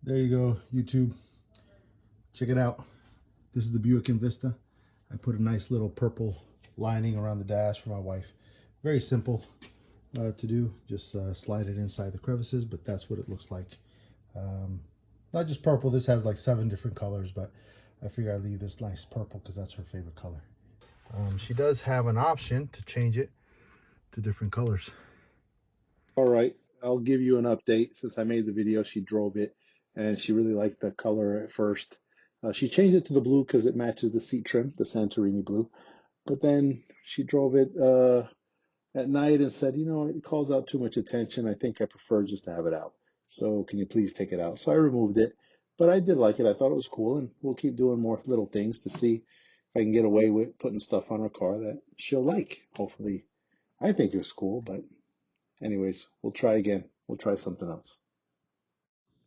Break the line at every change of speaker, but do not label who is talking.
There you go, YouTube. Check it out. This is the Buick Envista. I put a nice little purple lining around the dash for my wife. Very simple to do. Just slide it inside the crevices, but that's what it looks like. Not just purple. This has like 7 different colors, but I figure I'd leave this nice purple because that's her favorite color. She does have an option to change it to different colors. All right, I'll give you an update. Since I made the video, she drove it and she really liked the color at first. She changed it to the blue because it matches the seat trim, the Santorini blue. But then she drove it at night and said, you know, it calls out too much attention. I think I prefer just to have it out. So can you please take it out? So I removed it, but I did like it. I thought it was cool, and we'll keep doing more little things to see if I can get away with putting stuff on her car that she'll like. Hopefully, I think it was cool, but anyways, we'll try again. We'll try something else.